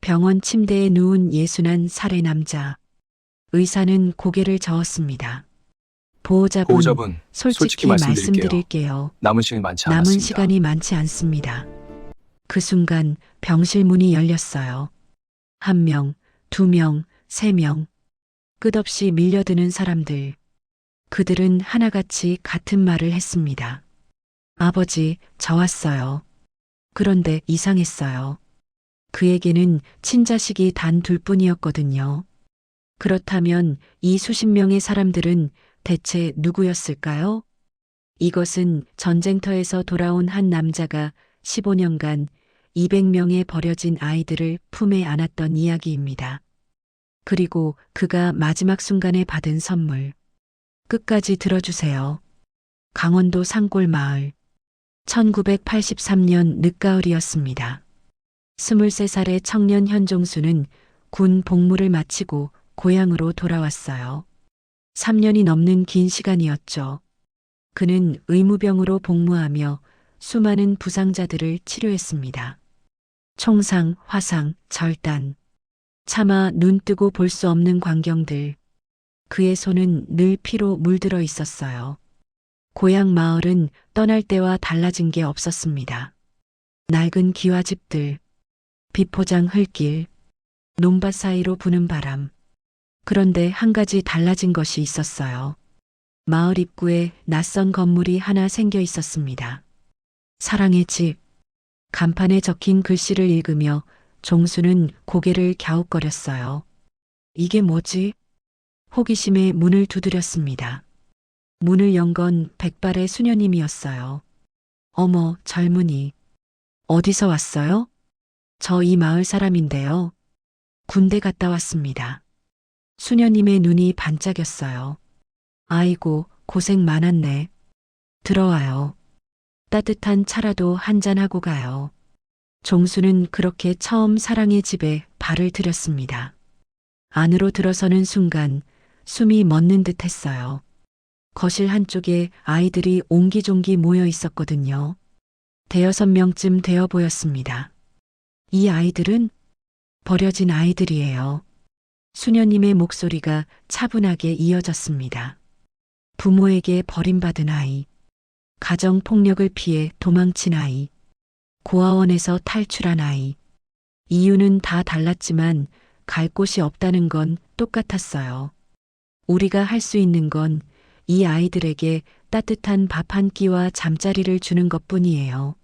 병원 침대에 누운 예순한 살해 남자. 의사는 고개를 저었습니다. 보호자분, 보호자분, 솔직히 솔직히 말씀드릴게요. 말씀드릴게요. 남은 시간이 많지 남은 않았습니다. 시간이 많지 않습니다. 그 순간 병실 문이 열렸어요. 한 명, 두 명, 세 명. 끝없이 밀려드는 사람들. 그들은 하나같이 같은 말을 했습니다. 아버지, 저 왔어요. 그런데 이상했어요. 그에게는 친자식이 단 둘뿐이었거든요. 그렇다면 이 수십 명의 사람들은 대체 누구였을까요? 이것은 전쟁터에서 돌아온 한 남자가 15년간 200명의 버려진 아이들을 품에 안았던 이야기입니다. 그리고 그가 마지막 순간에 받은 선물. 끝까지 들어주세요. 강원도 산골 마을. 1983년 늦가을이었습니다. 23살의 청년 현종수는 군 복무를 마치고 고향으로 돌아왔어요. 3년이 넘는 긴 시간이었죠. 그는 의무병으로 복무하며 수많은 부상자들을 치료했습니다. 총상, 화상, 절단. 차마 눈 뜨고 볼 수 없는 광경들. 그의 손은 늘 피로 물들어 있었어요. 고향 마을은 떠날 때와 달라진 게 없었습니다. 낡은 기와집들, 비포장 흙길, 논밭 사이로 부는 바람. 그런데 한 가지 달라진 것이 있었어요. 마을 입구에 낯선 건물이 하나 생겨 있었습니다. 사랑의 집. 간판에 적힌 글씨를 읽으며 종수는 고개를 갸웃거렸어요. 이게 뭐지? 호기심에 문을 두드렸습니다. 문을 연 건 백발의 수녀님이었어요. 어머, 젊은이. 어디서 왔어요? 저 이 마을 사람인데요. 군대 갔다 왔습니다. 수녀님의 눈이 반짝였어요. 아이고, 고생 많았네. 들어와요. 따뜻한 차라도 한잔하고 가요. 종수는 그렇게 처음 사랑의 집에 발을 들였습니다. 안으로 들어서는 순간 숨이 멎는 듯 했어요. 거실 한쪽에 아이들이 옹기종기 모여 있었거든요. 대여섯 명쯤 되어 보였습니다. 이 아이들은 버려진 아이들이에요. 수녀님의 목소리가 차분하게 이어졌습니다. 부모에게 버림받은 아이, 가정폭력을 피해 도망친 아이, 고아원에서 탈출한 아이. 이유는 다 달랐지만 갈 곳이 없다는 건 똑같았어요. 우리가 할 수 있는 건 이 아이들에게 따뜻한 밥 한 끼와 잠자리를 주는 것뿐이에요.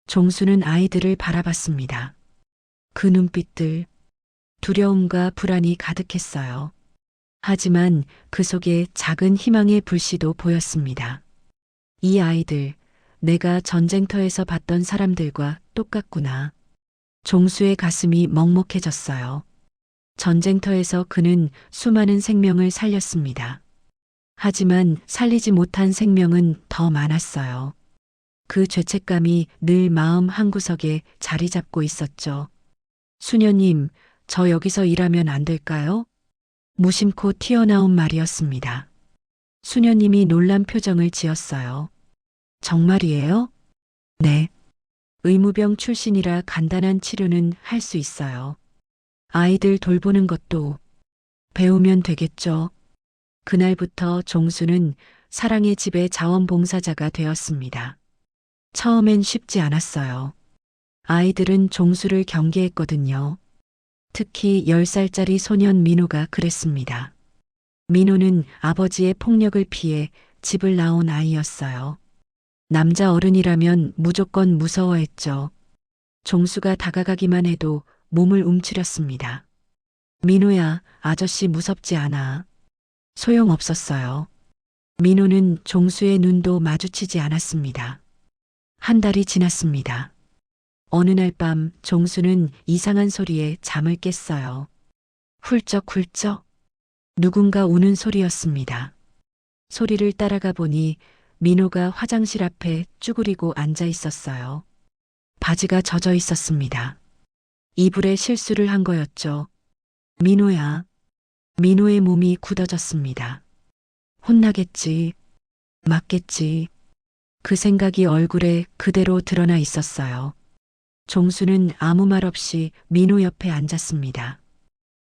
종수는 아이들을 바라봤습니다. 그 눈빛들, 두려움과 불안이 가득했어요. 하지만 그 속에 작은 희망의 불씨도 보였습니다. 이 아이들, 내가 전쟁터에서 봤던 사람들과 똑같구나. 종수의 가슴이 먹먹해졌어요. 전쟁터에서 그는 수많은 생명을 살렸습니다. 하지만 살리지 못한 생명은 더 많았어요. 그 죄책감이 늘 마음 한구석에 자리 잡고 있었죠. 수녀님, 저 여기서 일하면 안 될까요? 무심코 튀어나온 말이었습니다. 수녀님이 놀란 표정을 지었어요. 정말이에요? 네. 의무병 출신이라 간단한 치료는 할 수 있어요. 아이들 돌보는 것도 배우면 되겠죠. 그날부터 종수는 사랑의 집의 자원봉사자가 되었습니다. 처음엔 쉽지 않았어요. 아이들은 종수를 경계했거든요. 특히 10살짜리 소년 민호가 그랬습니다. 민호는 아버지의 폭력을 피해 집을 나온 아이였어요. 남자 어른이라면 무조건 무서워했죠. 종수가 다가가기만 해도 몸을 움츠렸습니다. 민호야, 아저씨 무섭지 않아. 소용없었어요. 민호는 종수의 눈도 마주치지 않았습니다. 한 달이 지났습니다. 어느 날 밤 종수는 이상한 소리에 잠을 깼어요. 훌쩍훌쩍. 누군가 우는 소리였습니다. 소리를 따라가 보니 민호가 화장실 앞에 쭈그리고 앉아 있었어요. 바지가 젖어 있었습니다. 이불에 실수를 한 거였죠. 민호야. 민호의 몸이 굳어졌습니다. 혼나겠지. 맞겠지. 그 생각이 얼굴에 그대로 드러나 있었어요. 종수는 아무 말 없이 민호 옆에 앉았습니다.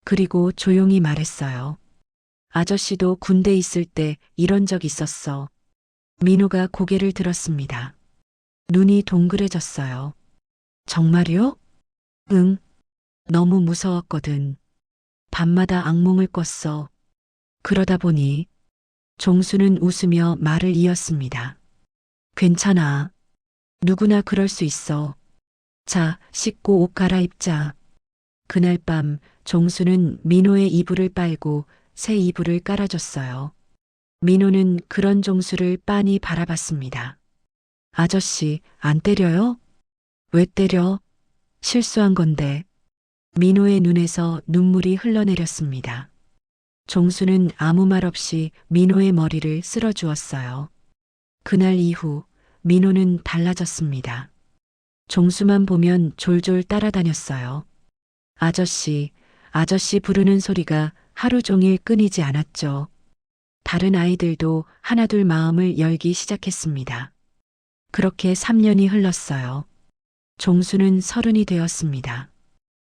그리고 조용히 말했어요. 아저씨도 군대 있을 때 이런 적 있었어. 민호가 고개를 들었습니다. 눈이 동그래졌어요. 정말요? 응. 너무 무서웠거든. 밤마다 악몽을 꿨어. 그러다 보니 종수는 웃으며 말을 이었습니다. 괜찮아. 누구나 그럴 수 있어. 자, 씻고 옷 갈아입자. 그날 밤 종수는 민호의 이불을 빨고 새 이불을 깔아줬어요. 민호는 그런 종수를 빤히 바라봤습니다. 아저씨, 안 때려요? 왜 때려? 실수한 건데. 민호의 눈에서 눈물이 흘러내렸습니다. 종수는 아무 말 없이 민호의 머리를 쓸어주었어요. 그날 이후 민호는 달라졌습니다. 종수만 보면 졸졸 따라다녔어요. 아저씨, 아저씨 부르는 소리가 하루 종일 끊이지 않았죠. 다른 아이들도 하나둘 마음을 열기 시작했습니다. 그렇게 3년이 흘렀어요. 종수는 30이 되었습니다.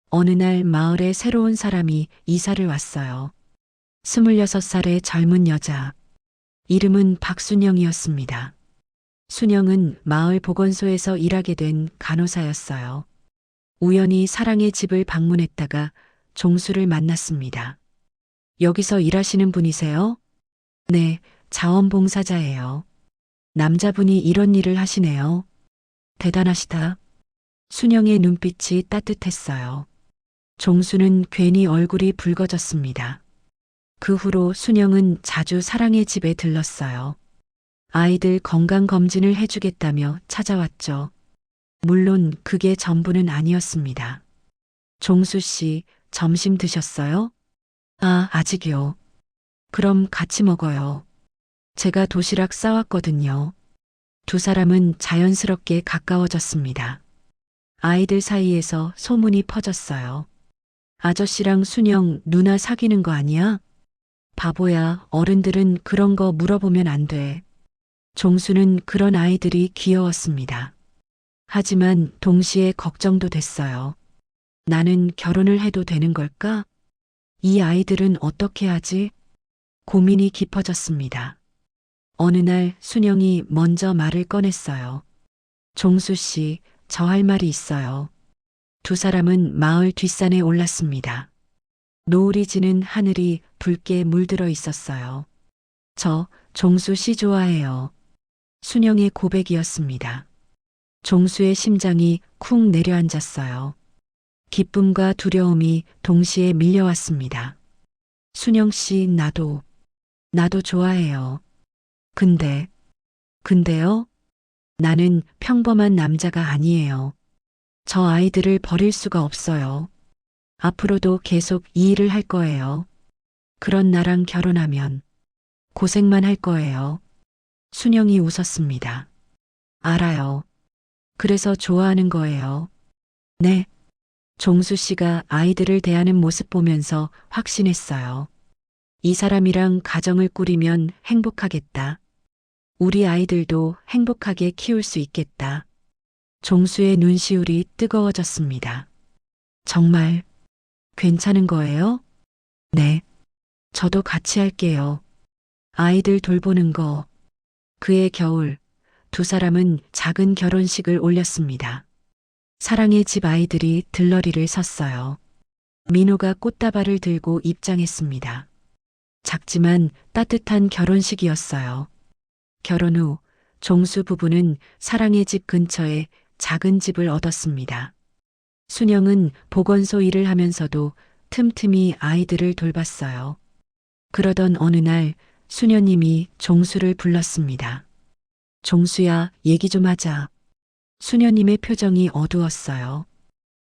어느 날 마을에 새로운 사람이 이사를 왔어요. 26살의 젊은 여자. 이름은 박순영이었습니다. 순영은 마을 보건소에서 일하게 된 간호사였어요. 우연히 사랑의 집을 방문했다가 종수를 만났습니다. 여기서 일하시는 분이세요? 네, 자원봉사자예요. 남자분이 이런 일을 하시네요. 대단하시다. 순영의 눈빛이 따뜻했어요. 종수는 괜히 얼굴이 붉어졌습니다. 그 후로 순영은 자주 사랑의 집에 들렀어요. 아이들 건강검진을 해주겠다며 찾아왔죠. 물론 그게 전부는 아니었습니다. 종수 씨, 점심 드셨어요? 아, 아직이요. 그럼 같이 먹어요. 제가 도시락 싸왔거든요. 두 사람은 자연스럽게 가까워졌습니다. 아이들 사이에서 소문이 퍼졌어요. 아저씨랑 순영 누나 사귀는 거 아니야? 바보야, 어른들은 그런 거 물어보면 안 돼. 종수는 그런 아이들이 귀여웠습니다. 하지만 동시에 걱정도 됐어요. 나는 결혼을 해도 되는 걸까? 이 아이들은 어떻게 하지? 고민이 깊어졌습니다. 어느 날 순영이 먼저 말을 꺼냈어요. 종수 씨, 저 할 말이 있어요. 두 사람은 마을 뒷산에 올랐습니다. 노을이 지는 하늘이 붉게 물들어 있었어요. 저 종수 씨 좋아해요. 순영의 고백이었습니다. 종수의 심장이 쿵 내려앉았어요. 기쁨과 두려움이 동시에 밀려왔습니다. 순영 씨, 나도 좋아해요. 근데요? 나는 평범한 남자가 아니에요. 저 아이들을 버릴 수가 없어요. 앞으로도 계속 이 일을 할 거예요. 그런 나랑 결혼하면 고생만 할 거예요. 순영이 웃었습니다. 알아요. 그래서 좋아하는 거예요. 네. 종수 씨가 아이들을 대하는 모습 보면서 확신했어요. 이 사람이랑 가정을 꾸리면 행복하겠다. 우리 아이들도 행복하게 키울 수 있겠다. 종수의 눈시울이 뜨거워졌습니다. 정말 괜찮은 거예요? 네. 저도 같이 할게요. 아이들 돌보는 거. 그해 겨울, 두 사람은 작은 결혼식을 올렸습니다. 사랑의 집 아이들이 들러리를 섰어요. 민호가 꽃다발을 들고 입장했습니다. 작지만 따뜻한 결혼식이었어요. 결혼 후 종수 부부는 사랑의 집 근처에 작은 집을 얻었습니다. 순영은 보건소 일을 하면서도 틈틈이 아이들을 돌봤어요. 그러던 어느 날 수녀님이 종수를 불렀습니다. 종수야, 얘기 좀 하자. 수녀님의 표정이 어두웠어요.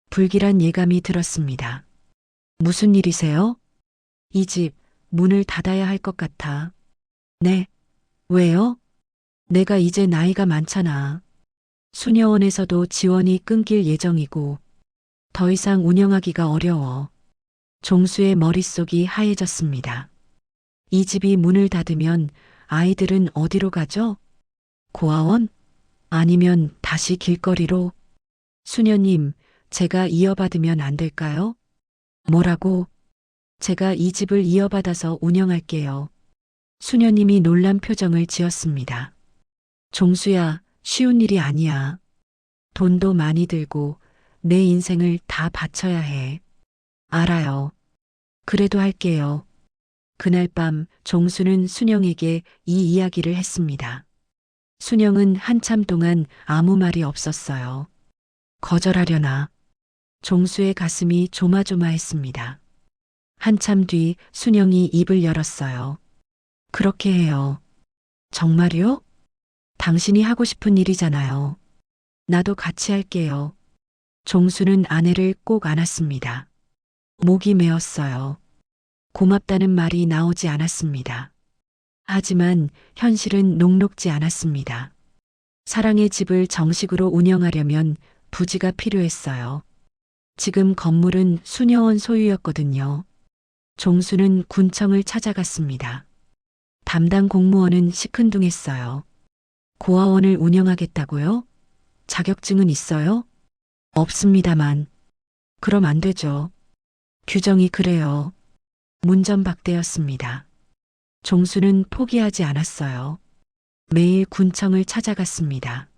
불길한 예감이 들었습니다. 무슨 일이세요? 이 집 문을 닫아야 할 것 같아. 네. 왜요? 내가 이제 나이가 많잖아. 수녀원에서도 지원이 끊길 예정이고 더 이상 운영하기가 어려워. 종수의 머릿속이 하얘졌습니다. 이 집이 문을 닫으면 아이들은 어디로 가죠? 고아원? 아니면 다시 길거리로? 수녀님, 제가 이어받으면 안 될까요? 뭐라고? 제가 이 집을 이어받아서 운영할게요. 수녀님이 놀란 표정을 지었습니다. 종수야, 쉬운 일이 아니야. 돈도 많이 들고 내 인생을 다 바쳐야 해. 알아요. 그래도 할게요. 그날 밤 종수는 순영에게 이 이야기를 했습니다. 순영은 한참 동안 아무 말이 없었어요. 거절하려나. 종수의 가슴이 조마조마했습니다. 한참 뒤 순영이 입을 열었어요. 그렇게 해요. 정말요? 당신이 하고 싶은 일이잖아요. 나도 같이 할게요. 종수는 아내를 꼭 안았습니다. 목이 메었어요. 고맙다는 말이 나오지 않았습니다. 하지만 현실은 녹록지 않았습니다. 사랑의 집을 정식으로 운영하려면 부지가 필요했어요. 지금 건물은 수녀원 소유였거든요. 종수는 군청을 찾아갔습니다. 담당 공무원은 시큰둥했어요. 고아원을 운영하겠다고요? 자격증은 있어요? 없습니다만. 그럼 안 되죠. 규정이 그래요. 문전박대였습니다. 종수는 포기하지 않았어요. 매일 군청을 찾아갔습니다.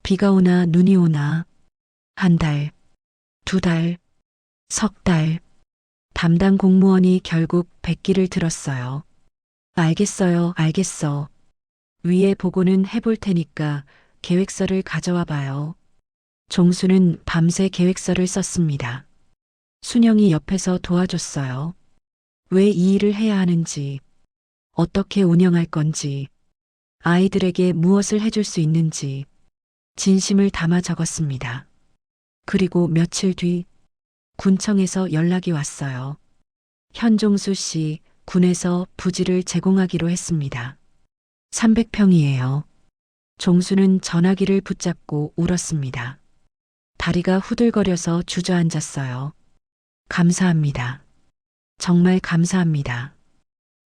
비가 오나 눈이 오나 한 달, 두 달, 석 달. 담당 공무원이 결국 백기를 들었어요. 알겠어요, 알겠어. 위에 보고는 해볼 테니까 계획서를 가져와 봐요. 종수는 밤새 계획서를 썼습니다. 순영이 옆에서 도와줬어요. 왜 이 일을 해야 하는지, 어떻게 운영할 건지, 아이들에게 무엇을 해줄 수 있는지, 진심을 담아 적었습니다. 그리고 며칠 뒤 군청에서 연락이 왔어요. 현종수 씨, 군에서 부지를 제공하기로 했습니다. 300평이에요. 종수는 전화기를 붙잡고 울었습니다. 다리가 후들거려서 주저앉았어요. 감사합니다. 정말 감사합니다.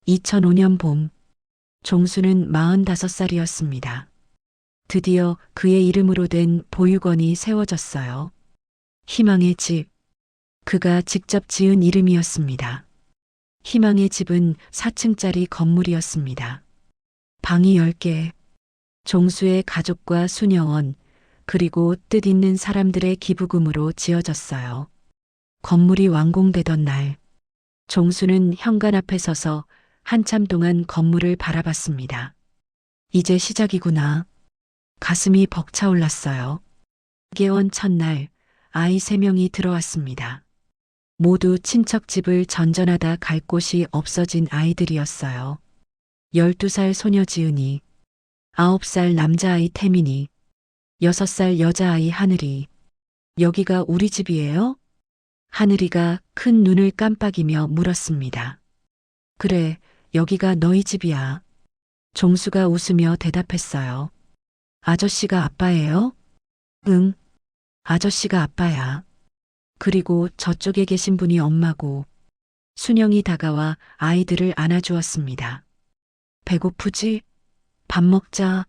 2005년 봄, 종수는 45살이었습니다. 드디어 그의 이름으로 된 보육원이 세워졌어요. 희망의 집. 그가 직접 지은 이름이었습니다. 희망의 집은 4층짜리 건물이었습니다. 방이 10개. 종수의 가족과 수녀원, 그리고 뜻있는 사람들의 기부금으로 지어졌어요. 건물이 완공되던 날, 종수는 현관 앞에 서서 한참 동안 건물을 바라봤습니다. 이제 시작이구나. 가슴이 벅차올랐어요. 개원 첫날, 아이 3명이 들어왔습니다. 모두 친척 집을 전전하다 갈 곳이 없어진 아이들이었어요. 12살 소녀 지은이, 9살 남자아이 태민이, 6살 여자아이 하늘이. 여기가 우리 집이에요? 하늘이가 큰 눈을 깜빡이며 물었습니다. 그래, 여기가 너희 집이야. 종수가 웃으며 대답했어요. 아저씨가 아빠예요? 응, 아저씨가 아빠야. 그리고 저쪽에 계신 분이 엄마고. 순영이 다가와 아이들을 안아주었습니다. 배고프지? 밥 먹자.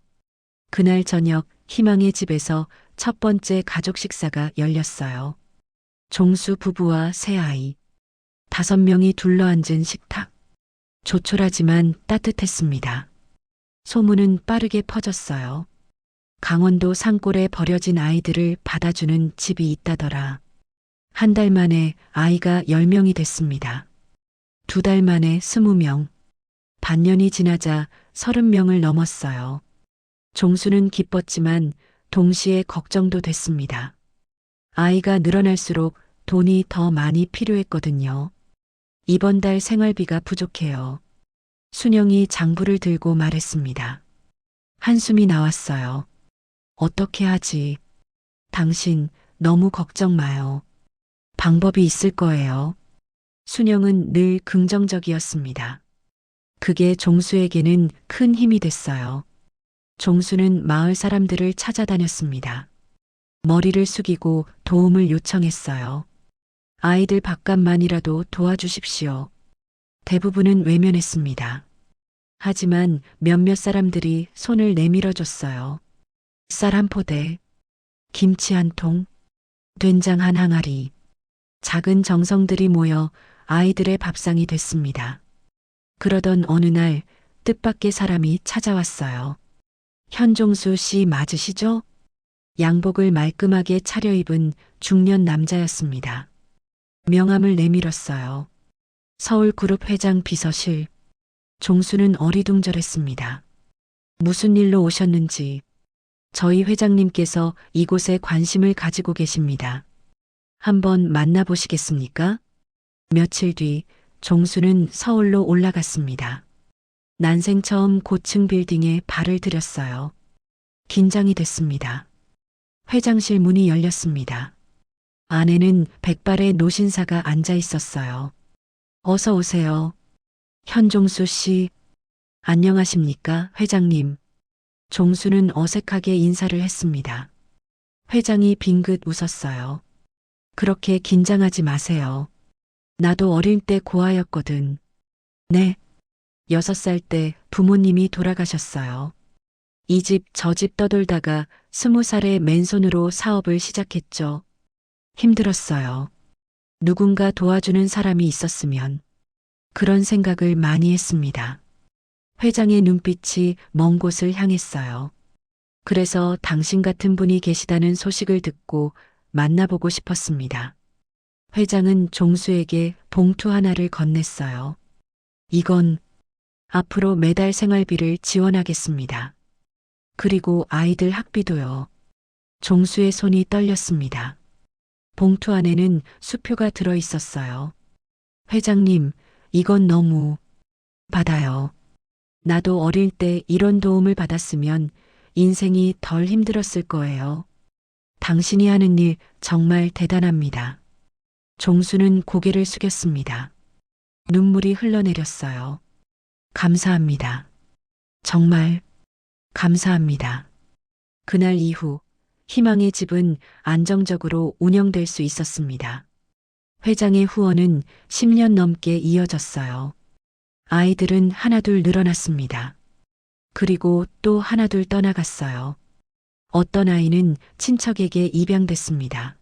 그날 저녁 희망의 집에서 첫 번째 가족 식사가 열렸어요. 종수 부부와 세 아이. 5명이 둘러앉은 식탁. 조촐하지만 따뜻했습니다. 소문은 빠르게 퍼졌어요. 강원도 산골에 버려진 아이들을 받아주는 집이 있다더라. 한 달 만에 아이가 10명이 됐습니다. 2달 만에 20명. 반년이 지나자 30명을 넘었어요. 종수는 기뻤지만 동시에 걱정도 됐습니다. 아이가 늘어날수록 돈이 더 많이 필요했거든요. 이번 달 생활비가 부족해요. 순영이 장부를 들고 말했습니다. 한숨이 나왔어요. 어떻게 하지? 당신 너무 걱정 마요. 방법이 있을 거예요. 순영은 늘 긍정적이었습니다. 그게 종수에게는 큰 힘이 됐어요. 종수는 마을 사람들을 찾아다녔습니다. 머리를 숙이고 도움을 요청했어요. 아이들 밥값만이라도 도와주십시오. 대부분은 외면했습니다. 하지만 몇몇 사람들이 손을 내밀어 줬어요. 쌀 한 포대, 김치 한 통, 된장 한 항아리, 작은 정성들이 모여 아이들의 밥상이 됐습니다. 그러던 어느 날 뜻밖의 사람이 찾아왔어요. 현종수 씨 맞으시죠? 양복을 말끔하게 차려입은 중년 남자였습니다. 명함을 내밀었어요. 서울그룹 회장 비서실. 종수는 어리둥절했습니다. 무슨 일로 오셨는지. 저희 회장님께서 이곳에 관심을 가지고 계십니다. 한번 만나보시겠습니까? 며칠 뒤 종수는 서울로 올라갔습니다. 난생 처음 고층 빌딩에 발을 들였어요. 긴장이 됐습니다. 회장실 문이 열렸습니다. 안에는 백발의 노신사가 앉아 있었어요. 어서 오세요. 현종수 씨. 안녕하십니까, 회장님. 종수는 어색하게 인사를 했습니다. 회장이 빙긋 웃었어요. 그렇게 긴장하지 마세요. 나도 어릴 때 고아였거든. 네. 6살 때 부모님이 돌아가셨어요. 이 집 저 집 떠돌다가 20살에 맨손으로 사업을 시작했죠. 힘들었어요. 누군가 도와주는 사람이 있었으면. 그런 생각을 많이 했습니다. 회장의 눈빛이 먼 곳을 향했어요. 그래서 당신 같은 분이 계시다는 소식을 듣고 만나보고 싶었습니다. 회장은 종수에게 봉투 하나를 건넸어요. 이건 앞으로 매달 생활비를 지원하겠습니다. 그리고 아이들 학비도요. 종수의 손이 떨렸습니다. 봉투 안에는 수표가 들어 있었어요. 회장님, 이건 너무 받아요. 나도 어릴 때 이런 도움을 받았으면 인생이 덜 힘들었을 거예요. 당신이 하는 일 정말 대단합니다. 종수는 고개를 숙였습니다. 눈물이 흘러내렸어요. 감사합니다. 정말 감사합니다. 그날 이후 희망의 집은 안정적으로 운영될 수 있었습니다. 회장의 후원은 10년 넘게 이어졌어요. 아이들은 하나둘 늘어났습니다. 그리고 또 하나둘 떠나갔어요. 어떤 아이는 친척에게 입양됐습니다.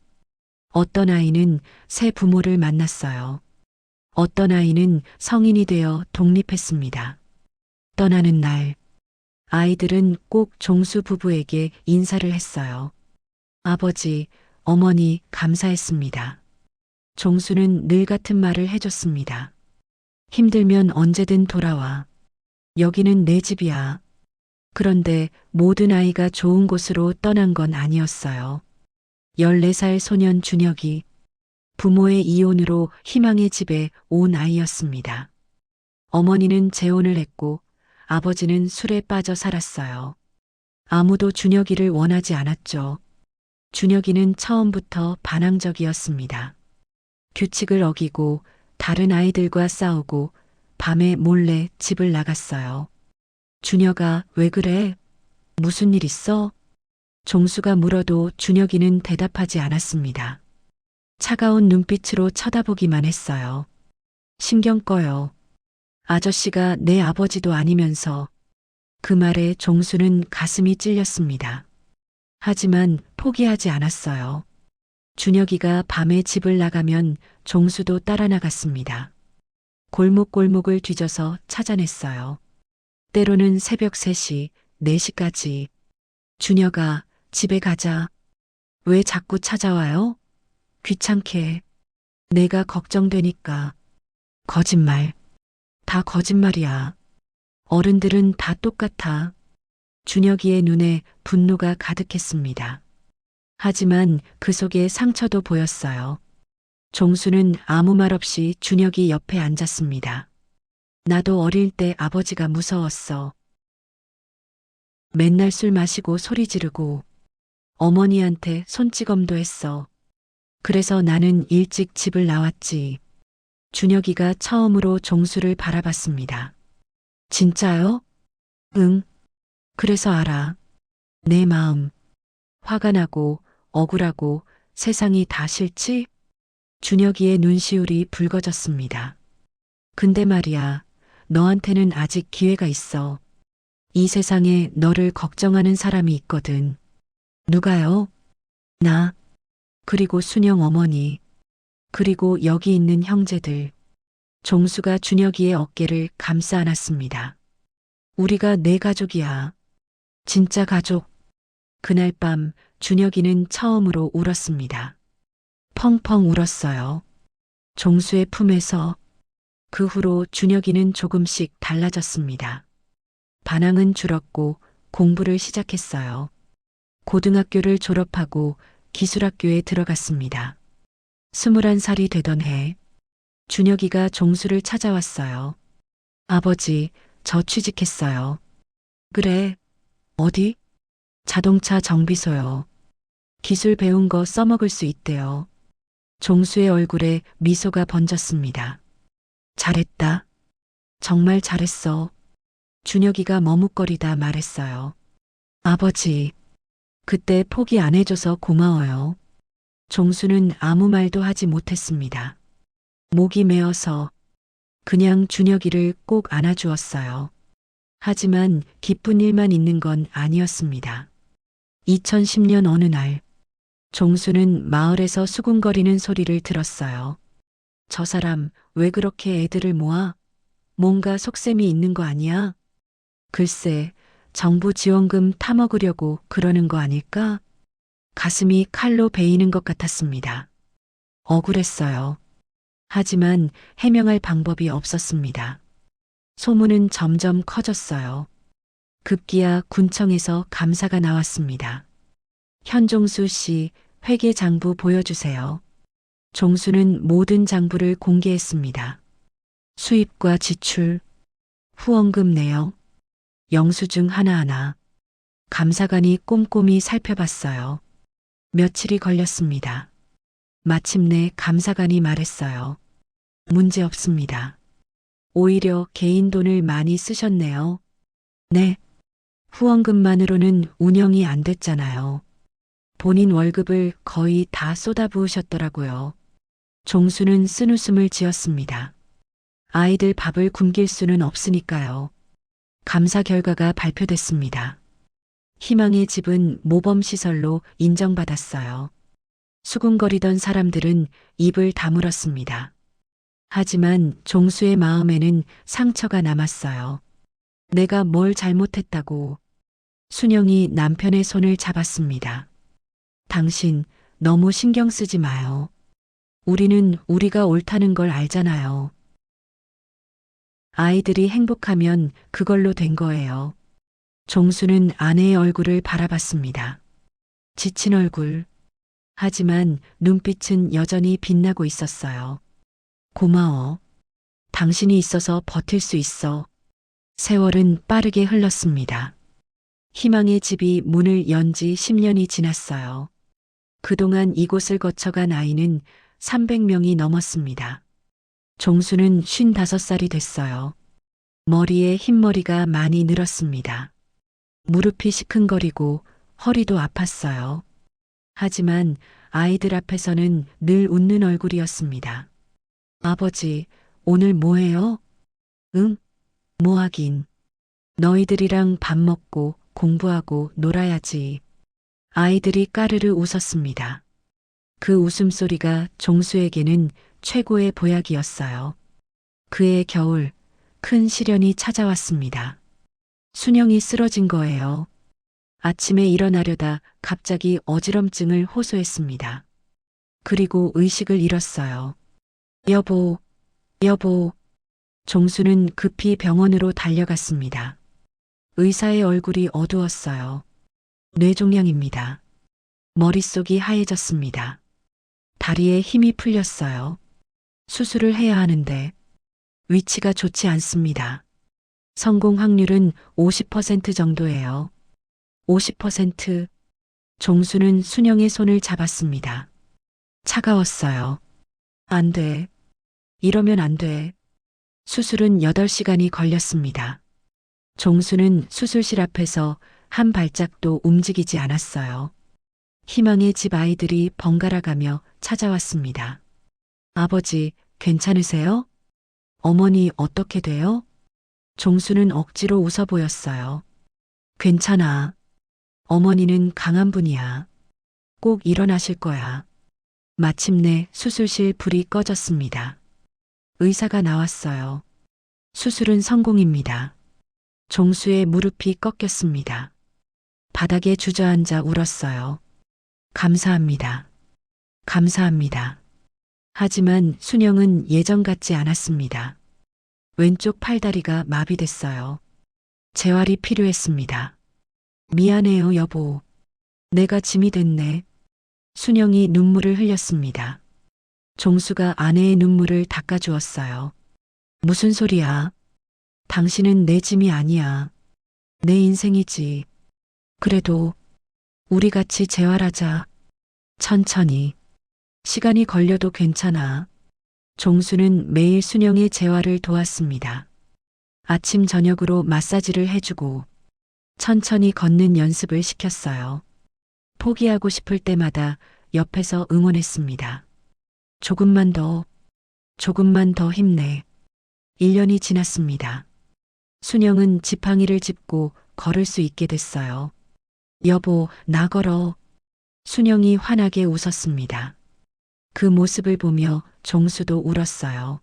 어떤 아이는 새 부모를 만났어요. 어떤 아이는 성인이 되어 독립했습니다. 떠나는 날, 아이들은 꼭 종수 부부에게 인사를 했어요. 아버지, 어머니 감사했습니다. 종수는 늘 같은 말을 해줬습니다. 힘들면 언제든 돌아와. 여기는 내 집이야. 그런데 모든 아이가 좋은 곳으로 떠난 건 아니었어요. 14살 소년 준혁이 부모의 이혼으로 희망의 집에 온 아이였습니다. 어머니는 재혼을 했고 아버지는 술에 빠져 살았어요. 아무도 준혁이를 원하지 않았죠. 준혁이는 처음부터 반항적이었습니다. 규칙을 어기고 다른 아이들과 싸우고 밤에 몰래 집을 나갔어요. 준혁아, 왜 그래? 무슨 일 있어? 종수가 물어도 준혁이는 대답하지 않았습니다. 차가운 눈빛으로 쳐다보기만 했어요. 신경 꺼요. 아저씨가 내 아버지도 아니면서. 그 말에 종수는 가슴이 찔렸습니다. 하지만 포기하지 않았어요. 준혁이가 밤에 집을 나가면 종수도 따라 나갔습니다. 골목골목을 뒤져서 찾아냈어요. 때로는 새벽 3시, 4시까지. 준혁아, 집에 가자. 왜 자꾸 찾아와요? 귀찮게. 내가 걱정되니까. 거짓말. 다 거짓말이야. 어른들은 다 똑같아. 준혁이의 눈에 분노가 가득했습니다. 하지만 그 속에 상처도 보였어요. 종수는 아무 말 없이 준혁이 옆에 앉았습니다. 나도 어릴 때 아버지가 무서웠어. 맨날 술 마시고 소리 지르고 어머니한테 손찌검도 했어. 그래서 나는 일찍 집을 나왔지. 준혁이가 처음으로 종수를 바라봤습니다. 진짜요? 응. 그래서 알아. 내 마음. 화가 나고 억울하고 세상이 다 싫지? 준혁이의 눈시울이 붉어졌습니다. 근데 말이야, 너한테는 아직 기회가 있어. 이 세상에 너를 걱정하는 사람이 있거든. 누가요? 나. 그리고 순영 어머니, 그리고 여기 있는 형제들. 종수가 준혁이의 어깨를 감싸 안았습니다. 우리가 내 가족이야. 진짜 가족. 그날 밤 준혁이는 처음으로 울었습니다. 펑펑 울었어요. 종수의 품에서. 그 후로 준혁이는 조금씩 달라졌습니다. 반항은 줄었고 공부를 시작했어요. 고등학교를 졸업하고 기술학교에 들어갔습니다. 21살이 되던 해, 준혁이가 종수를 찾아왔어요. 아버지, 저 취직했어요. 그래, 어디? 자동차 정비소요. 기술 배운 거 써먹을 수 있대요. 종수의 얼굴에 미소가 번졌습니다. 잘했다. 정말 잘했어. 준혁이가 머뭇거리다 말했어요. 아버지, 그때 포기 안 해줘서 고마워요. 종수는 아무 말도 하지 못했습니다. 목이 메어서 그냥 준혁이를 꼭 안아주었어요. 하지만 기쁜 일만 있는 건 아니었습니다. 2010년 어느 날, 종수는 마을에서 수군거리는 소리를 들었어요. 저 사람 왜 그렇게 애들을 모아? 뭔가 속셈이 있는 거 아니야? 글쎄, 정부 지원금 타먹으려고 그러는 거 아닐까? 가슴이 칼로 베이는 것 같았습니다. 억울했어요. 하지만 해명할 방법이 없었습니다. 소문은 점점 커졌어요. 급기야 군청에서 감사가 나왔습니다. 현종수 씨, 회계장부 보여주세요. 종수는 모든 장부를 공개했습니다. 수입과 지출, 후원금 내역, 영수증 하나하나. 감사관이 꼼꼼히 살펴봤어요. 며칠이 걸렸습니다. 마침내 감사관이 말했어요. 문제 없습니다. 오히려 개인 돈을 많이 쓰셨네요. 네. 후원금만으로는 운영이 안 됐잖아요. 본인 월급을 거의 다 쏟아부으셨더라고요. 종수는 쓴웃음을 지었습니다. 아이들 밥을 굶길 수는 없으니까요. 감사 결과가 발표됐습니다. 희망의 집은 모범시설로 인정받았어요. 수군거리던 사람들은 입을 다물었습니다. 하지만 종수의 마음에는 상처가 남았어요. 내가 뭘 잘못했다고. 순영이 남편의 손을 잡았습니다. 당신 너무 신경 쓰지 마요. 우리는 우리가 옳다는 걸 알잖아요. 아이들이 행복하면 그걸로 된 거예요. 종수는 아내의 얼굴을 바라봤습니다. 지친 얼굴. 하지만 눈빛은 여전히 빛나고 있었어요. 고마워. 당신이 있어서 버틸 수 있어. 세월은 빠르게 흘렀습니다. 희망의 집이 문을 연 지 10년이 지났어요. 그동안 이곳을 거쳐간 아이는 300명이 넘었습니다. 종수는 55살이 됐어요. 머리에 흰머리가 많이 늘었습니다. 무릎이 시큰거리고 허리도 아팠어요. 하지만 아이들 앞에서는 늘 웃는 얼굴이었습니다. 아버지, 오늘 뭐 해요? 응? 뭐 하긴. 너희들이랑 밥 먹고 공부하고 놀아야지. 아이들이 까르르 웃었습니다. 그 웃음소리가 종수에게는 최고의 보약이었어요. 그해 겨울, 큰 시련이 찾아왔습니다. 순영이 쓰러진 거예요. 아침에 일어나려다 갑자기 어지럼증을 호소했습니다. 그리고 의식을 잃었어요. 여보, 여보. 종수는 급히 병원으로 달려갔습니다. 의사의 얼굴이 어두웠어요. 뇌종양입니다. 머릿속이 하얘졌습니다. 다리에 힘이 풀렸어요. 수술을 해야 하는데 위치가 좋지 않습니다. 성공 확률은 50% 정도예요. 50%. 종수는 순영의 손을 잡았습니다. 차가웠어요. 안 돼. 이러면 안 돼. 수술은 8시간이 걸렸습니다. 종수는 수술실 앞에서 한 발짝도 움직이지 않았어요. 희망의 집 아이들이 번갈아가며 찾아왔습니다. 아버지, 괜찮으세요? 어머니 어떻게 돼요? 종수는 억지로 웃어 보였어요. 괜찮아. 어머니는 강한 분이야. 꼭 일어나실 거야. 마침내 수술실 불이 꺼졌습니다. 의사가 나왔어요. 수술은 성공입니다. 종수의 무릎이 꺾였습니다. 바닥에 주저앉아 울었어요. 감사합니다. 감사합니다. 하지만 순영은 예전 같지 않았습니다. 왼쪽 팔다리가 마비됐어요. 재활이 필요했습니다. 미안해요, 여보. 내가 짐이 됐네. 순영이 눈물을 흘렸습니다. 종수가 아내의 눈물을 닦아주었어요. 무슨 소리야? 당신은 내 짐이 아니야. 내 인생이지. 그래도 우리 같이 재활하자. 천천히. 시간이 걸려도 괜찮아. 종수는 매일 순영의 재활을 도왔습니다. 아침 저녁으로 마사지를 해주고 천천히 걷는 연습을 시켰어요. 포기하고 싶을 때마다 옆에서 응원했습니다. 조금만 더 힘내. 1년이 지났습니다. 순영은 지팡이를 짚고 걸을 수 있게 됐어요. 여보, 나 걸어. 순영이 환하게 웃었습니다. 그 모습을 보며 종수도 울었어요.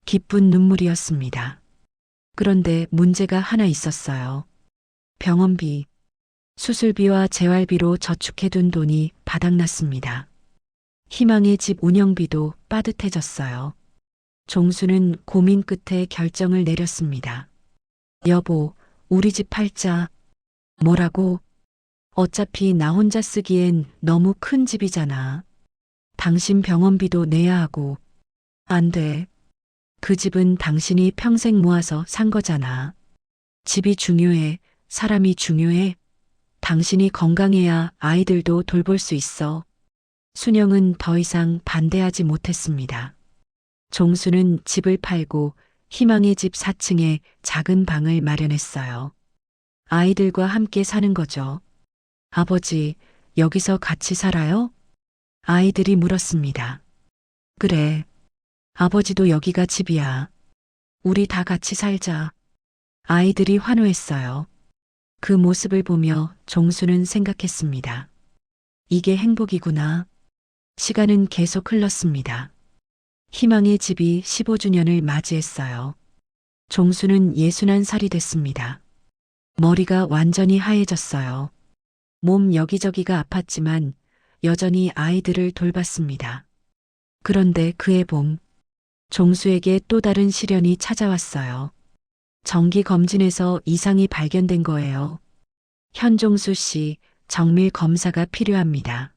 기쁜 눈물이었습니다. 그런데 문제가 하나 있었어요. 병원비, 수술비와 재활비로 저축해둔 돈이 바닥났습니다. 희망의 집 운영비도 빠듯해졌어요. 종수는 고민 끝에 결정을 내렸습니다. 여보, 우리 집 팔자. 뭐라고? 어차피 나 혼자 쓰기엔 너무 큰 집이잖아. 당신 병원비도 내야 하고. 안 돼. 그 집은 당신이 평생 모아서 산 거잖아. 집이 중요해. 사람이 중요해. 당신이 건강해야 아이들도 돌볼 수 있어. 순영은 더 이상 반대하지 못했습니다. 종수는 집을 팔고 희망의 집 4층에 작은 방을 마련했어요. 아이들과 함께 사는 거죠. 아버지, 여기서 같이 살아요? 아이들이 물었습니다. 그래. 아버지도 여기가 집이야. 우리 다 같이 살자. 아이들이 환호했어요. 그 모습을 보며 종수는 생각했습니다. 이게 행복이구나. 시간은 계속 흘렀습니다. 희망의 집이 15주년을 맞이했어요. 종수는 61살이 됐습니다. 머리가 완전히 하얘졌어요. 몸 여기저기가 아팠지만 여전히 아이들을 돌봤습니다. 그런데 그해 봄, 종수에게 또 다른 시련이 찾아왔어요. 정기 검진에서 이상이 발견된 거예요. 현종수 씨, 정밀 검사가 필요합니다.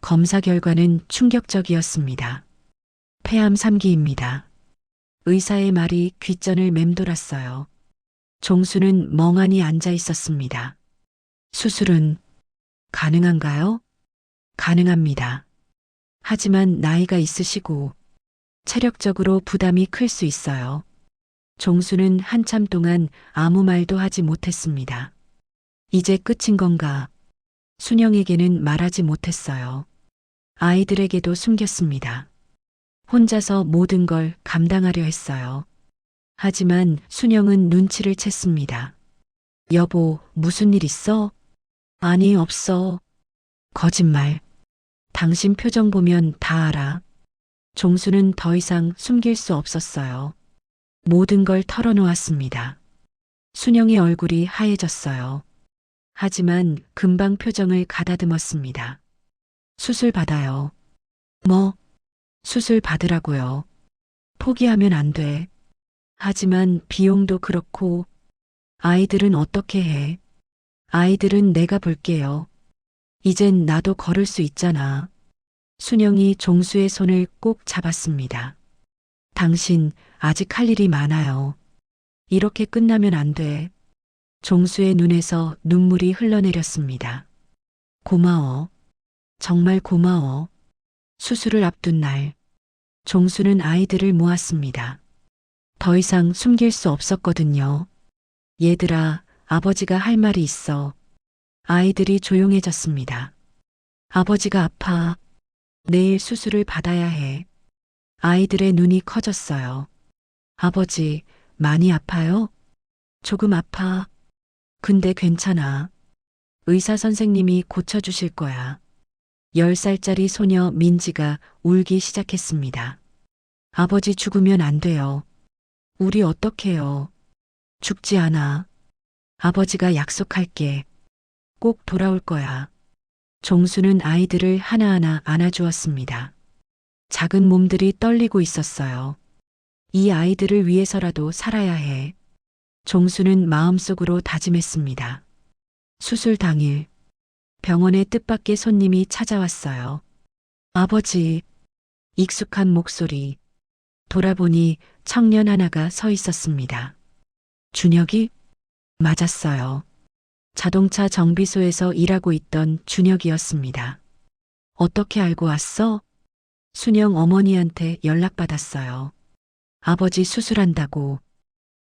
검사 결과는 충격적이었습니다. 폐암 3기입니다. 의사의 말이 귓전을 맴돌았어요. 종수는 멍하니 앉아 있었습니다. 수술은 가능한가요? 가능합니다. 하지만 나이가 있으시고 체력적으로 부담이 클 수 있어요. 종수는 한참 동안 아무 말도 하지 못했습니다. 이제 끝인 건가? 순영에게는 말하지 못했어요. 아이들에게도 숨겼습니다. 혼자서 모든 걸 감당하려 했어요. 하지만 순영은 눈치를 챘습니다. 여보, 무슨 일 있어? 아니, 없어. 거짓말. 당신 표정 보면 다 알아. 종수는 더 이상 숨길 수 없었어요. 모든 걸 털어놓았습니다. 순영의 얼굴이 하얘졌어요. 하지만 금방 표정을 가다듬었습니다. 수술 받아요. 뭐? 수술 받으라고요. 포기하면 안 돼. 하지만 비용도 그렇고 아이들은 어떻게 해? 아이들은 내가 볼게요. 이젠 나도 걸을 수 있잖아. 순영이 종수의 손을 꼭 잡았습니다. 당신 아직 할 일이 많아요. 이렇게 끝나면 안 돼. 종수의 눈에서 눈물이 흘러내렸습니다. 고마워. 정말 고마워. 수술을 앞둔 날, 종수는 아이들을 모았습니다. 더 이상 숨길 수 없었거든요. 얘들아, 아버지가 할 말이 있어. 아이들이 조용해졌습니다. 아버지가 아파. 내일 수술을 받아야 해. 아이들의 눈이 커졌어요. 아버지, 많이 아파요? 조금 아파. 근데 괜찮아. 의사 선생님이 고쳐주실 거야. 10살짜리 소녀 민지가 울기 시작했습니다. 아버지 죽으면 안 돼요. 우리 어떡해요. 죽지 않아. 아버지가 약속할게. 꼭 돌아올 거야. 종수는 아이들을 하나하나 안아주었습니다. 작은 몸들이 떨리고 있었어요. 이 아이들을 위해서라도 살아야 해. 종수는 마음속으로 다짐했습니다. 수술 당일 병원에 뜻밖의 손님이 찾아왔어요. 아버지, 익숙한 목소리. 돌아보니 청년 하나가 서 있었습니다. 준혁이? 맞았어요. 자동차 정비소에서 일하고 있던 준혁이었습니다. 어떻게 알고 왔어? 순영 어머니한테 연락받았어요. 아버지 수술한다고.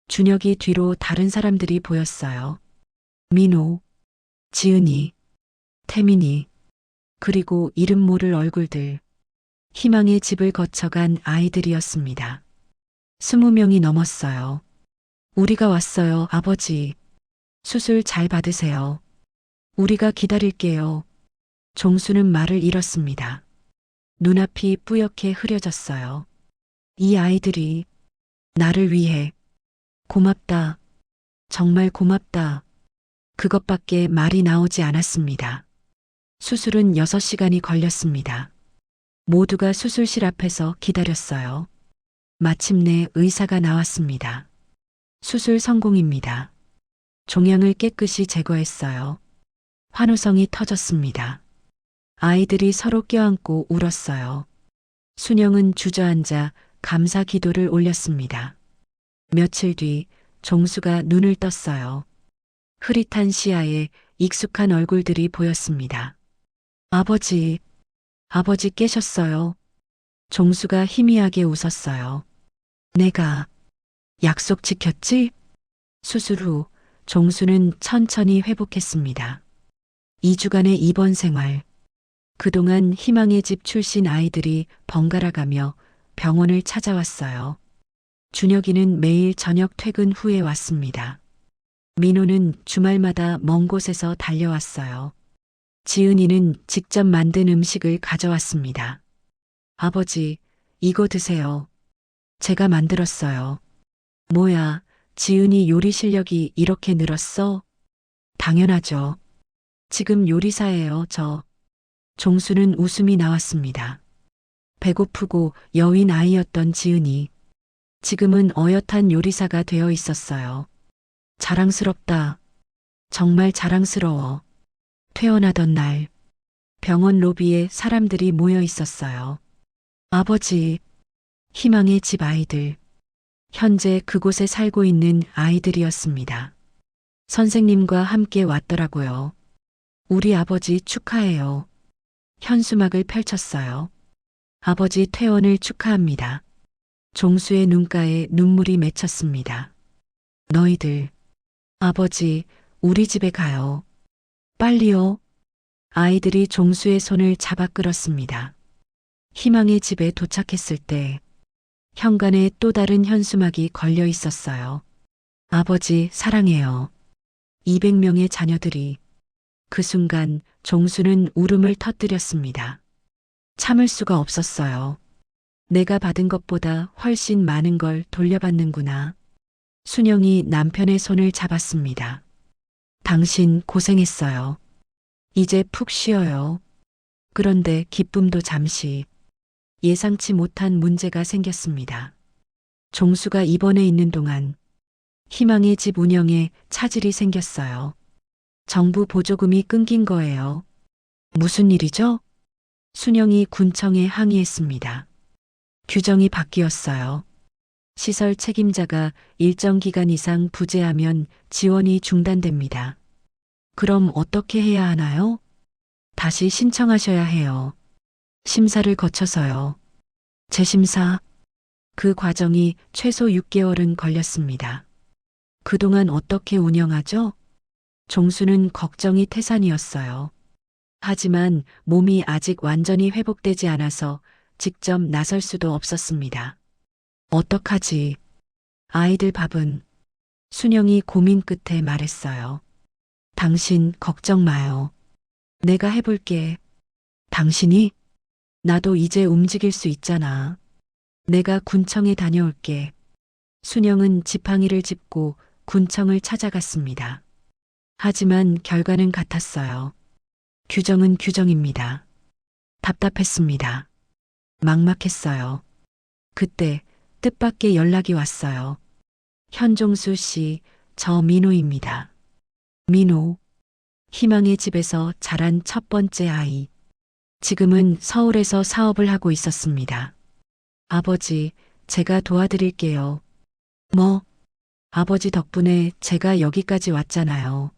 준혁이 뒤로 다른 사람들이 보였어요. 민호, 지은이, 태민이, 그리고 이름 모를 얼굴들. 희망의 집을 거쳐간 아이들이었습니다. 20명이 넘었어요. 우리가 왔어요, 아버지. 수술 잘 받으세요. 우리가 기다릴게요. 종수는 말을 잃었습니다. 눈앞이 뿌옇게 흐려졌어요. 이 아이들이 나를 위해 고맙다. 정말 고맙다. 그것밖에 말이 나오지 않았습니다. 수술은 6시간이 걸렸습니다. 모두가 수술실 앞에서 기다렸어요. 마침내 의사가 나왔습니다. 수술 성공입니다. 종양을 깨끗이 제거했어요. 환호성이 터졌습니다. 아이들이 서로 껴안고 울었어요. 순영은 주저앉아 감사 기도를 올렸습니다. 며칠 뒤 종수가 눈을 떴어요. 흐릿한 시야에 익숙한 얼굴들이 보였습니다. 아버지, 아버지 깨셨어요. 종수가 희미하게 웃었어요. 내가 약속 지켰지? 수술 후 종수는 천천히 회복했습니다. 2주간의 입원 생활. 그동안 희망의 집 출신 아이들이 번갈아가며 병원을 찾아왔어요. 준혁이는 매일 저녁 퇴근 후에 왔습니다. 민호는 주말마다 먼 곳에서 달려왔어요. 지은이는 직접 만든 음식을 가져왔습니다. 아버지, 이거 드세요. 제가 만들었어요. 뭐야, 지은이 요리 실력이 이렇게 늘었어? 당연하죠. 지금 요리사예요, 저. 종수는 웃음이 나왔습니다. 배고프고 여윈 아이였던 지은이 지금은 어엿한 요리사가 되어 있었어요. 자랑스럽다. 정말 자랑스러워. 퇴원하던 날 병원 로비에 사람들이 모여 있었어요. 아버지, 희망의 집 아이들. 현재 그곳에 살고 있는 아이들이었습니다. 선생님과 함께 왔더라고요. 우리 아버지 축하해요. 현수막을 펼쳤어요. 아버지 퇴원을 축하합니다. 종수의 눈가에 눈물이 맺혔습니다. 너희들, 아버지, 우리 집에 가요. 빨리요. 아이들이 종수의 손을 잡아 끌었습니다. 희망의 집에 도착했을 때 현관에 또 다른 현수막이 걸려 있었어요. 아버지 사랑해요. 200명의 자녀들이. 그 순간 종수는 울음을 터뜨렸습니다. 참을 수가 없었어요. 내가 받은 것보다 훨씬 많은 걸 돌려받는구나. 순영이 남편의 손을 잡았습니다. 당신 고생했어요. 이제 푹 쉬어요. 그런데 기쁨도 잠시. 예상치 못한 문제가 생겼습니다. 종수가 입원해 있는 동안 희망의 집 운영에 차질이 생겼어요. 정부 보조금이 끊긴 거예요. 무슨 일이죠? 순영이 군청에 항의했습니다. 규정이 바뀌었어요. 시설 책임자가 일정 기간 이상 부재하면 지원이 중단됩니다. 그럼 어떻게 해야 하나요? 다시 신청하셔야 해요. 심사를 거쳐서요. 재심사. 그 과정이 최소 6개월은 걸렸습니다. 그동안 어떻게 운영하죠? 종수는 걱정이 태산이었어요. 하지만 몸이 아직 완전히 회복되지 않아서 직접 나설 수도 없었습니다. 어떡하지? 아이들 밥은? 순영이 고민 끝에 말했어요. 당신 걱정 마요. 내가 해볼게. 당신이? 나도 이제 움직일 수 있잖아. 내가 군청에 다녀올게. 순영은 지팡이를 짚고 군청을 찾아갔습니다. 하지만 결과는 같았어요. 규정은 규정입니다. 답답했습니다. 막막했어요. 그때 뜻밖의 연락이 왔어요. 현종수 씨, 저 민호입니다. 민호, 희망의 집에서 자란 첫 번째 아이. 지금은 서울에서 사업을 하고 있었습니다. 아버지, 제가 도와드릴게요. 뭐? 아버지 덕분에 제가 여기까지 왔잖아요.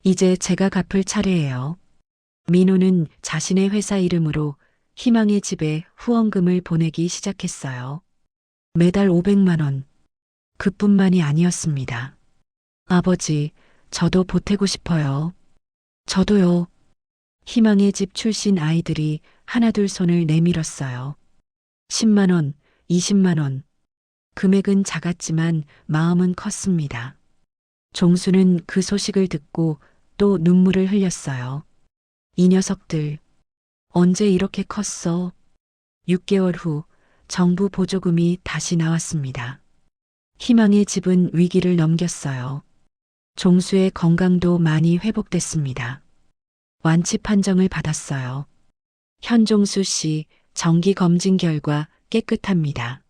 이제 제가 갚을 차례예요. 민호는 자신의 회사 이름으로 희망의 집에 후원금을 보내기 시작했어요. 매달 500만 원. 그뿐만이 아니었습니다. 아버지, 저도 보태고 싶어요. 저도요. 희망의 집 출신 아이들이 하나둘 손을 내밀었어요. 10만 원, 20만 원. 금액은 작았지만 마음은 컸습니다. 종수는 그 소식을 듣고 또 눈물을 흘렸어요. 이 녀석들, 언제 이렇게 컸어? 6개월 후 정부 보조금이 다시 나왔습니다. 희망의 집은 위기를 넘겼어요. 종수의 건강도 많이 회복됐습니다. 완치 판정을 받았어요. 현종수 씨 정기 검진 결과 깨끗합니다.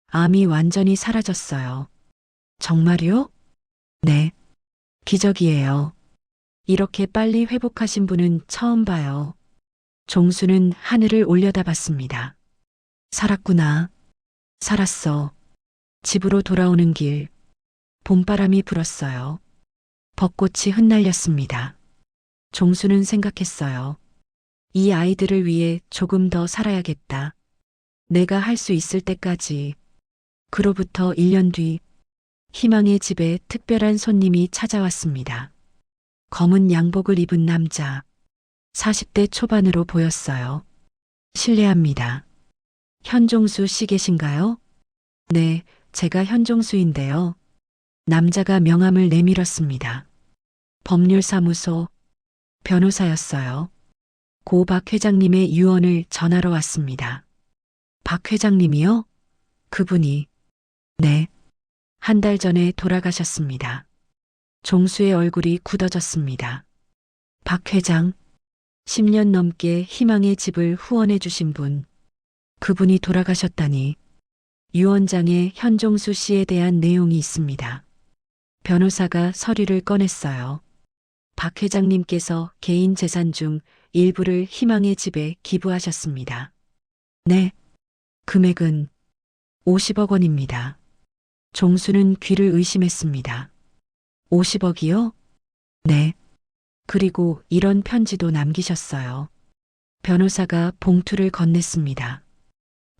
암이 완전히 사라졌어요. 정말요? 네. 기적이에요. 이렇게 빨리 회복하신 분은 처음 봐요. 종수는 하늘을 올려다봤습니다. 살았구나. 살았어. 집으로 돌아오는 길, 봄바람이 불었어요. 벚꽃이 흩날렸습니다. 종수는 생각했어요. 이 아이들을 위해 조금 더 살아야겠다. 내가 할 수 있을 때까지. 그로부터 1년 뒤, 희망의 집에 특별한 손님이 찾아왔습니다. 검은 양복을 입은 남자, 40대 초반으로 보였어요. 실례합니다. 현종수 씨 계신가요? 네, 제가 현종수인데요. 남자가 명함을 내밀었습니다. 법률사무소, 변호사였어요. 고 박 회장님의 유언을 전하러 왔습니다. 박 회장님이요? 그분이, 네, 한 달 전에 돌아가셨습니다. 종수의 얼굴이 굳어졌습니다. 박 회장, 10년 넘게 희망의 집을 후원해 주신 분, 그분이 돌아가셨다니. 유언장에 현종수 씨에 대한 내용이 있습니다. 변호사가 서류를 꺼냈어요. 박 회장님께서 개인 재산 중 일부를 희망의 집에 기부하셨습니다. 네, 금액은 50억 원입니다. 종수는 귀를 의심했습니다. 50억이요? 네. 그리고 이런 편지도 남기셨어요. 변호사가 봉투를 건넸습니다.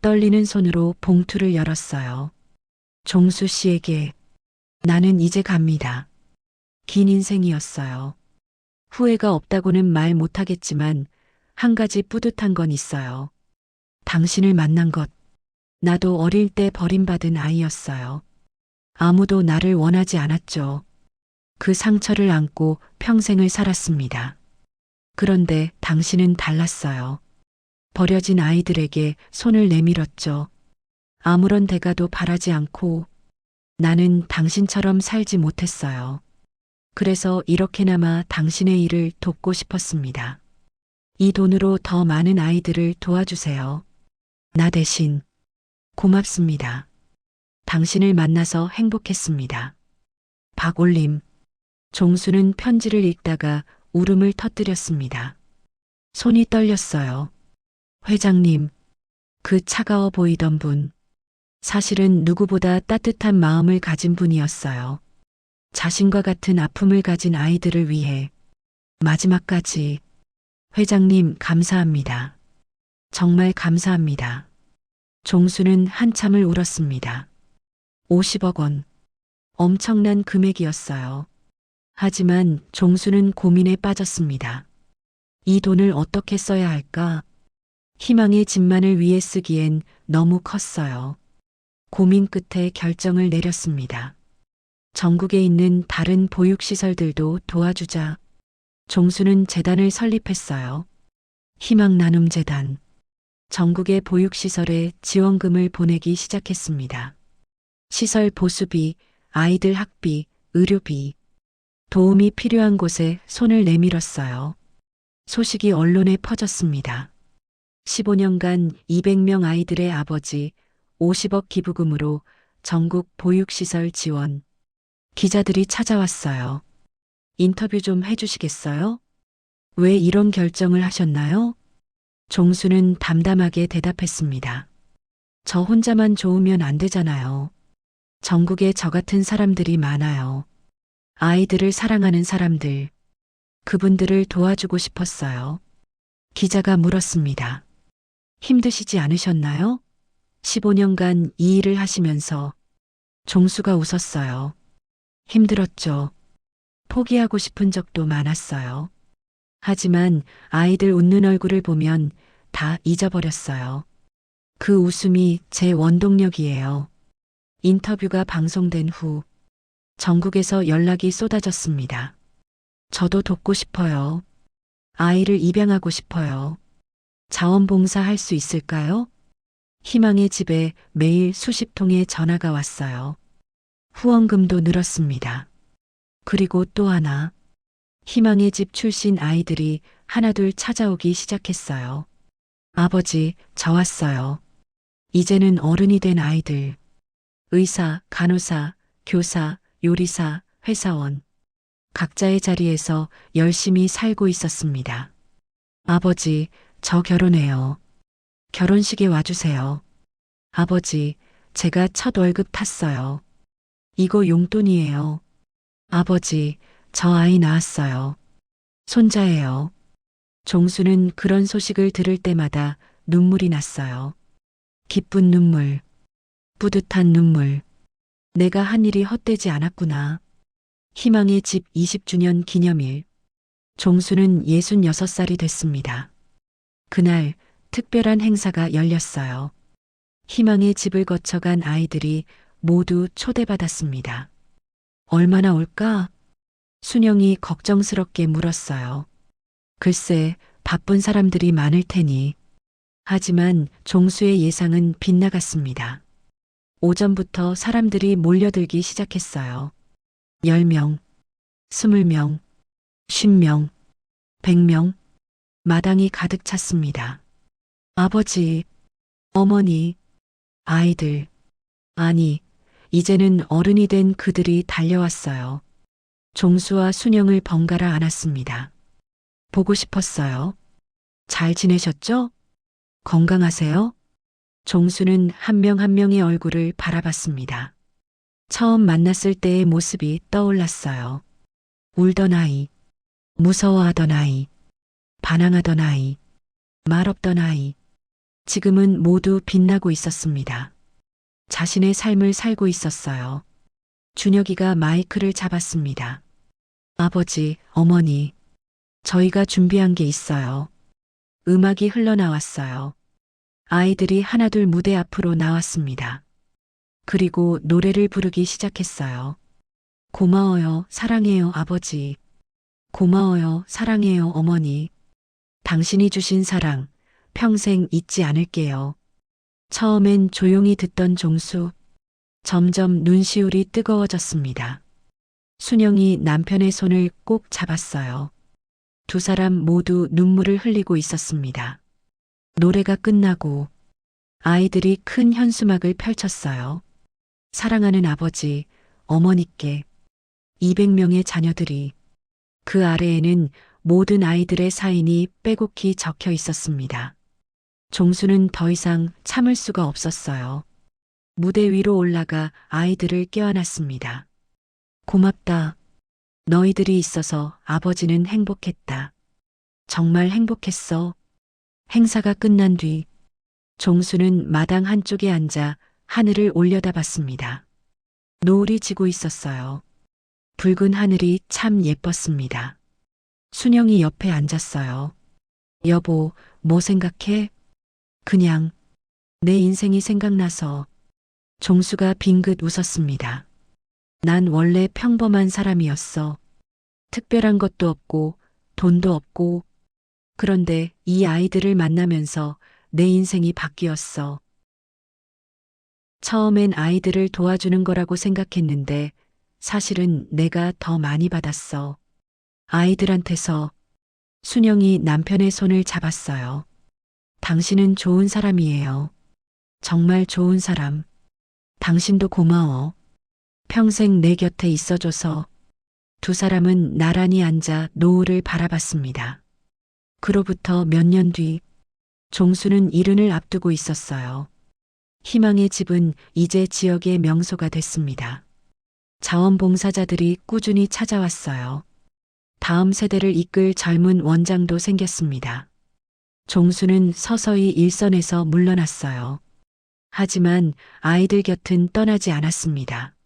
떨리는 손으로 봉투를 열었어요. 종수 씨에게, 나는 이제 갑니다. 긴 인생이었어요. 후회가 없다고는 말 못하겠지만 한 가지 뿌듯한 건 있어요. 당신을 만난 것. 나도 어릴 때 버림받은 아이였어요. 아무도 나를 원하지 않았죠. 그 상처를 안고 평생을 살았습니다. 그런데 당신은 달랐어요. 버려진 아이들에게 손을 내밀었죠. 아무런 대가도 바라지 않고. 나는 당신처럼 살지 못했어요. 그래서 이렇게나마 당신의 일을 돕고 싶었습니다. 이 돈으로 더 많은 아이들을 도와주세요. 나 대신. 고맙습니다. 당신을 만나서 행복했습니다. 박올림. 종수는 편지를 읽다가 울음을 터뜨렸습니다. 손이 떨렸어요. 회장님, 그 차가워 보이던 분, 사실은 누구보다 따뜻한 마음을 가진 분이었어요. 자신과 같은 아픔을 가진 아이들을 위해 마지막까지. 회장님, 감사합니다. 정말 감사합니다. 종수는 한참을 울었습니다. 50억 원. 엄청난 금액이었어요. 하지만 종수는 고민에 빠졌습니다. 이 돈을 어떻게 써야 할까? 희망의 집만을 위해 쓰기엔 너무 컸어요. 고민 끝에 결정을 내렸습니다. 전국에 있는 다른 보육시설들도 도와주자. 종수는 재단을 설립했어요. 희망나눔재단, 전국의 보육시설에 지원금을 보내기 시작했습니다. 시설 보수비, 아이들 학비, 의료비, 도움이 필요한 곳에 손을 내밀었어요. 소식이 언론에 퍼졌습니다. 15년간 200명 아이들의 아버지 50억 기부금으로 전국 보육시설 지원. 기자들이 찾아왔어요. 인터뷰 좀 해주시겠어요? 왜 이런 결정을 하셨나요? 종수는 담담하게 대답했습니다. 저 혼자만 좋으면 안 되잖아요. 전국에 저 같은 사람들이 많아요. 아이들을 사랑하는 사람들. 그분들을 도와주고 싶었어요. 기자가 물었습니다. 힘드시지 않으셨나요? 15년간 이 일을 하시면서. 종수가 웃었어요. 힘들었죠. 포기하고 싶은 적도 많았어요. 하지만 아이들 웃는 얼굴을 보면 다 잊어버렸어요. 그 웃음이 제 원동력이에요. 인터뷰가 방송된 후 전국에서 연락이 쏟아졌습니다. 저도 돕고 싶어요. 아이를 입양하고 싶어요. 자원봉사 할 수 있을까요? 희망의 집에 매일 수십 통의 전화가 왔어요. 후원금도 늘었습니다. 그리고 또 하나. 희망의 집 출신 아이들이 하나둘 찾아오기 시작했어요. 아버지, 저 왔어요. 이제는 어른이 된 아이들. 의사, 간호사, 교사, 요리사, 회사원. 각자의 자리에서 열심히 살고 있었습니다. 아버지, 저 결혼해요. 결혼식에 와주세요. 아버지, 제가 첫 월급 탔어요. 이거 용돈이에요. 아버지, 저 아이 낳았어요. 손자예요. 종수는 그런 소식을 들을 때마다 눈물이 났어요. 기쁜 눈물, 뿌듯한 눈물. 내가 한 일이 헛되지 않았구나. 희망의 집 20주년 기념일. 종수는 66살이 됐습니다. 그날 특별한 행사가 열렸어요. 희망의 집을 거쳐간 아이들이 모두 초대받았습니다. 얼마나 올까? 순영이 걱정스럽게 물었어요. 글쎄, 바쁜 사람들이 많을 테니. 하지만 종수의 예상은 빗나갔습니다. 오전부터 사람들이 몰려들기 시작했어요. 10명, 20명, 50명, 100명, 마당이 가득 찼습니다. 아버지, 어머니, 아이들, 아니, 이제는 어른이 된 그들이 달려왔어요. 종수와 순영을 번갈아 안았습니다. 보고 싶었어요. 잘 지내셨죠? 건강하세요? 종수는 한 명 한 명의 얼굴을 바라봤습니다. 처음 만났을 때의 모습이 떠올랐어요. 울던 아이, 무서워하던 아이, 반항하던 아이, 말없던 아이. 지금은 모두 빛나고 있었습니다. 자신의 삶을 살고 있었어요. 준혁이가 마이크를 잡았습니다. 아버지, 어머니, 저희가 준비한 게 있어요. 음악이 흘러나왔어요. 아이들이 하나둘 무대 앞으로 나왔습니다. 그리고 노래를 부르기 시작했어요. 고마워요, 사랑해요, 아버지. 고마워요, 사랑해요, 어머니. 당신이 주신 사랑, 평생 잊지 않을게요. 처음엔 조용히 듣던 종수. 점점 눈시울이 뜨거워졌습니다. 순영이 남편의 손을 꼭 잡았어요. 두 사람 모두 눈물을 흘리고 있었습니다. 노래가 끝나고 아이들이 큰 현수막을 펼쳤어요. 사랑하는 아버지, 어머니께 200명의 자녀들이. 그 아래에는 모든 아이들의 사인이 빼곡히 적혀 있었습니다. 종수는 더 이상 참을 수가 없었어요. 무대 위로 올라가 아이들을 껴안았습니다. 고맙다. 너희들이 있어서 아버지는 행복했다. 정말 행복했어. 행사가 끝난 뒤 종수는 마당 한쪽에 앉아 하늘을 올려다봤습니다. 노을이 지고 있었어요. 붉은 하늘이 참 예뻤습니다. 순영이 옆에 앉았어요. 여보, 뭐 생각해? 그냥 내 인생이 생각나서. 종수가 빙긋 웃었습니다. 난 원래 평범한 사람이었어. 특별한 것도 없고 돈도 없고. 그런데 이 아이들을 만나면서 내 인생이 바뀌었어. 처음엔 아이들을 도와주는 거라고 생각했는데 사실은 내가 더 많이 받았어. 아이들한테서. 순영이 남편의 손을 잡았어요. 당신은 좋은 사람이에요. 정말 좋은 사람. 당신도 고마워. 평생 내 곁에 있어줘서. 두 사람은 나란히 앉아 노을을 바라봤습니다. 그로부터 몇 년 뒤, 종수는 이른을 앞두고 있었어요. 희망의 집은 이제 지역의 명소가 됐습니다. 자원봉사자들이 꾸준히 찾아왔어요. 다음 세대를 이끌 젊은 원장도 생겼습니다. 종수는 서서히 일선에서 물러났어요. 하지만 아이들 곁은 떠나지 않았습니다.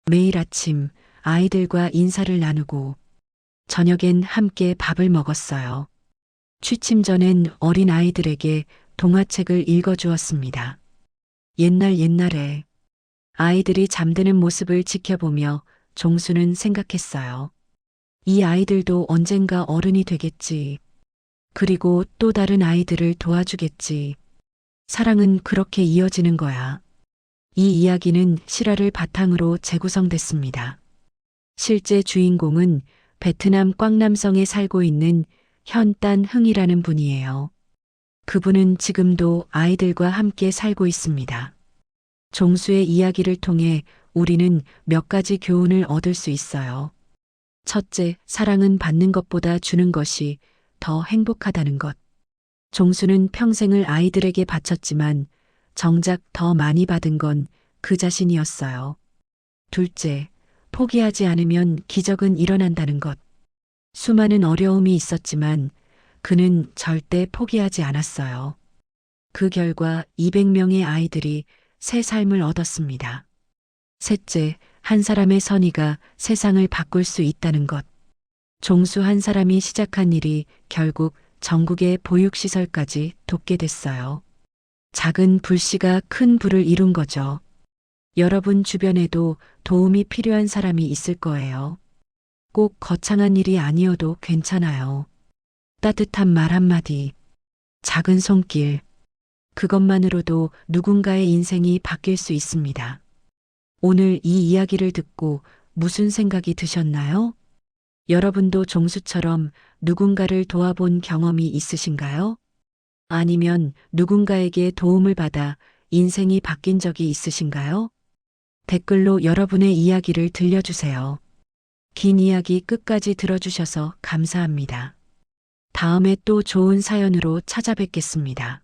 매일 아침 아이들과 인사를 나누고 저녁엔 함께 밥을 먹었어요. 취침 전엔 어린 아이들에게 동화책을 읽어주었습니다. 옛날에 아이들이 잠드는 모습을 지켜보며 종수는 생각했어요. 이 아이들도 언젠가 어른이 되겠지. 그리고 또 다른 아이들을 도와주겠지. 사랑은 그렇게 이어지는 거야. 이 이야기는 실화를 바탕으로 재구성됐습니다. 실제 주인공은 베트남 꽝남성에 살고 있는 현딴 흥이라는 분이에요. 그분은 지금도 아이들과 함께 살고 있습니다. 종수의 이야기를 통해 우리는 몇 가지 교훈을 얻을 수 있어요. 첫째, 사랑은 받는 것보다 주는 것이 더 행복하다는 것. 종수는 평생을 아이들에게 바쳤지만 정작 더 많이 받은 건 그 자신이었어요. 둘째, 포기하지 않으면 기적은 일어난다는 것. 수많은 어려움이 있었지만 그는 절대 포기하지 않았어요. 그 결과 200명의 아이들이 새 삶을 얻었습니다. 셋째, 한 사람의 선의가 세상을 바꿀 수 있다는 것. 종수 한 사람이 시작한 일이 결국 전국의 보육시설까지 돕게 됐어요. 작은 불씨가 큰 불을 이룬 거죠. 여러분 주변에도 도움이 필요한 사람이 있을 거예요. 꼭 거창한 일이 아니어도 괜찮아요. 따뜻한 말 한마디, 작은 손길, 그것만으로도 누군가의 인생이 바뀔 수 있습니다. 오늘 이 이야기를 듣고 무슨 생각이 드셨나요? 여러분도 종수처럼 누군가를 도와본 경험이 있으신가요? 아니면 누군가에게 도움을 받아 인생이 바뀐 적이 있으신가요? 댓글로 여러분의 이야기를 들려주세요. 긴 이야기 끝까지 들어주셔서 감사합니다. 다음에 또 좋은 사연으로 찾아뵙겠습니다.